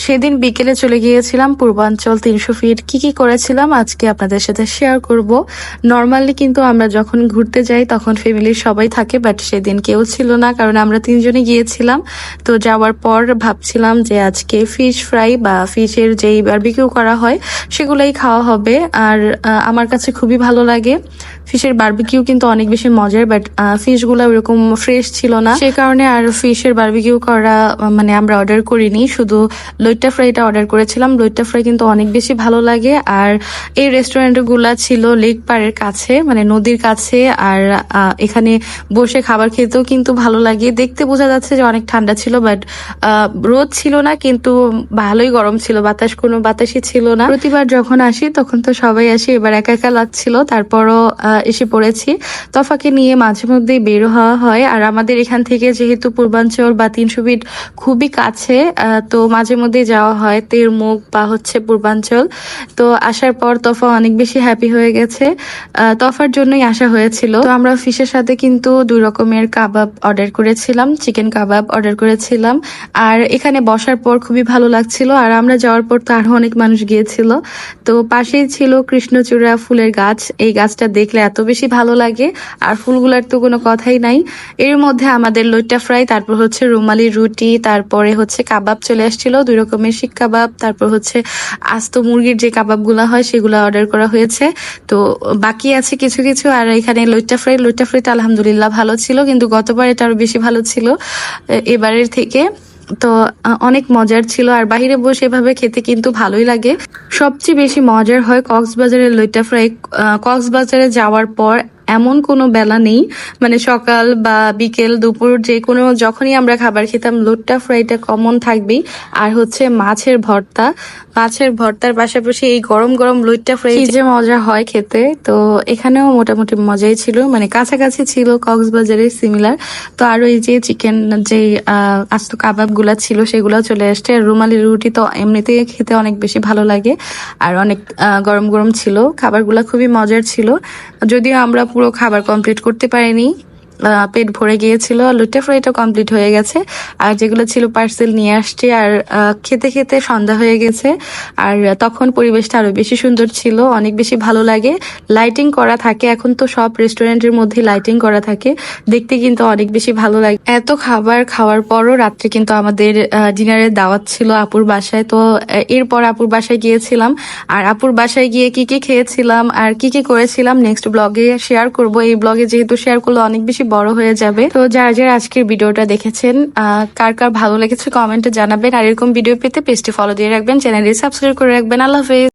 সেদিন বিকেলে চলে গিয়েছিলাম পূর্বাঞ্চল 300 ফিট। কি করেছিলাম আজকে আপনাদের সাথে শেয়ার করব। নর্মালি কিন্তু আমরা যখন ঘুরতে যাই তখন ফ্যামিলির সবাই থাকে, বাট সেদিন কেউ ছিল না, কারণ আমরা 3 জনই গিয়েছিলাম। তো যাওয়ার পর ভাবছিলাম যে আজকে ফিশ ফ্রাই বা ফিশের যেই বারবিকিউ করা হয় সেগুলোই খাওয়া হবে। আর আমার কাছে খুবই ভালো লাগে। ফিশের বারবিকিউ কিন্তু অনেক বেশি মজার, বাট ফিশগুলো ওরকম ফ্রেশ ছিল না, সে কারণে আর ফিশের বারবিকিউ করা মানে আমরা অর্ডার করিনি, শুধু লইট্টা ফ্রাইটা অর্ডার করেছিলাম। লইট্টা ফ্রাই কিন্তু অনেক বেশি ভালো লাগে। আর এই রেস্টুরেন্টগুলা ছিল লেক পাড়ের কাছে, মানে নদীর কাছে। আর এখানে বসে খাবার খেতেও কিন্তু ভালো লাগে। দেখতে বোঝা যাচ্ছে যে অনেক ঠান্ডা ছিল, বাট রোদ ছিল না, কিন্তু ভালোই গরম ছিল, কোনো বাতাসই ছিল না। প্রতিবার যখন আসি তখন তো সবাই আসি, এবার একা একা লাগছিল, তারপরও এসে পড়েছি। তফাকে নিয়ে মাঝে মধ্যেই বের হওয়া হয়। আর আমাদের এখান থেকে যেহেতু পূর্বাঞ্চল বা 300 ফিট খুবই কাছে, তো মাঝে মধ্যে যাওয়া হয় তেরমুখ বা পূর্বাঞ্চল। তো আসার পর তফা অনেক বেশি হ্যাপি হয়ে গেছে। তফার জন্যই আসা হয়েছিল। তো আমরা ফিশের সাথে কিন্তু 2 রকমের কাবাব অর্ডার করেছিলাম, চিকেন কাবাব অর্ডার করেছিলাম। আর এখানে বসার পর খুবই ভালো লাগছিল। আর আমরা যাওয়ার পর তো আরো অনেক মানুষ গিয়েছিল। তো পাশেই ছিল কৃষ্ণচূড়া ফুলের গাছ। এই গাছটা দেখলে এত বেশি ভালো লাগে, আর ফুলগুলার তো কোনো কথাই নাই। এর মধ্যে আমাদের লইট্টা ফ্রাই, তারপর রুমালি রুটি, তারপরে কাবাব চলে আসছিল, 2 রকমের শিক কাবাব, তারপর আস্ত মুরগির যে কাবাবগুলা হয় সেগুলো অর্ডার করা হয়েছে। তো বাকি আছে কিছু কিছু। আর এখানে লইট্টা ফ্রাইটা আলহামদুলিল্লাহ ভালো ছিল, কিন্তু গতবার এটা আরো বেশি ভালো ছিল এবারের থেকে। তো অনেক মজার ছিল। আর বাহিরে বসে এভাবে খেতে কিন্তু ভালোই লাগে। সবচেয়ে বেশি মজার হয় কক্সবাজারের লইট্টা ফ্রাই। কক্সবাজারে যাওয়ার পর এমন কোনো বেলা নেই, মানে সকাল বা বিকেল দুপুর যে কোনো যখনই আমরা খাবার খেতাম লইট্টা ফ্রাইটা কমন থাকবেই। আর মাছের ভর্তার পাশাপাশি এই গরম গরম লইট্টা ফ্রাই যে মজা হয় খেতে। তো এখানেও মোটামুটি মজাই ছিল, মানে কাছাকাছি ছিল কক্সবাজারের সিমিলার। তো আরো এই যে চিকেন যে আস্ত কাবাব গুলা ছিল সেগুলো চলে আসছে। আর রুমালি রুটি তো এমনিতে খেতে অনেক বেশি ভালো লাগে, আর অনেক গরম গরম ছিল। খাবারগুলা খুবই মজার ছিল, যদিও আমরা পুরো খাবার কমপ্লিট করতে পারিনি, পেট ভরে গিয়েছিল। লইট্টা ফ্রাইটা কমপ্লিট হয়ে গেছে, আর যেগুলো ছিল পার্সেল নিয়ে আসছে। আর খেতে খেতে সন্ধ্যা হয়ে গেছে, আর তখন পরিবেশটা আরো বেশি সুন্দর ছিল, অনেক বেশি ভালো লাগে। লাইটিং করা থাকে, এখন তো সব রেস্টুরেন্টের মধ্যে লাইটিং করা থাকে, দেখতে কিন্তু অনেক বেশি ভালো লাগে। এত খাবার খাওয়ার পরও রাত্রে কিন্তু আমাদের ডিনারের দাওয়াত ছিল আপুর বাসায়। তো এরপর আপুর বাসায় গিয়েছিলাম, আর আপুর বাসায় গিয়ে কি খেয়েছিলাম আর কি করেছিলাম নেক্সট ব্লগে শেয়ার করব। এই ব্লগে যেহেতু শেয়ার করলে অনেক বেশি বড় হয়ে যাবে। তো যারা আজকের ভিডিওটা দেখেছেন, কার ভালো লেগেছে কমেন্টে জানাবেন। আর এরকম ভিডিও পেতে পেজটি ফলো দিয়ে রাখবেন, চ্যানেলটি সাবস্ক্রাইব করে রাখবেন। আল্লাহ হাফেজ।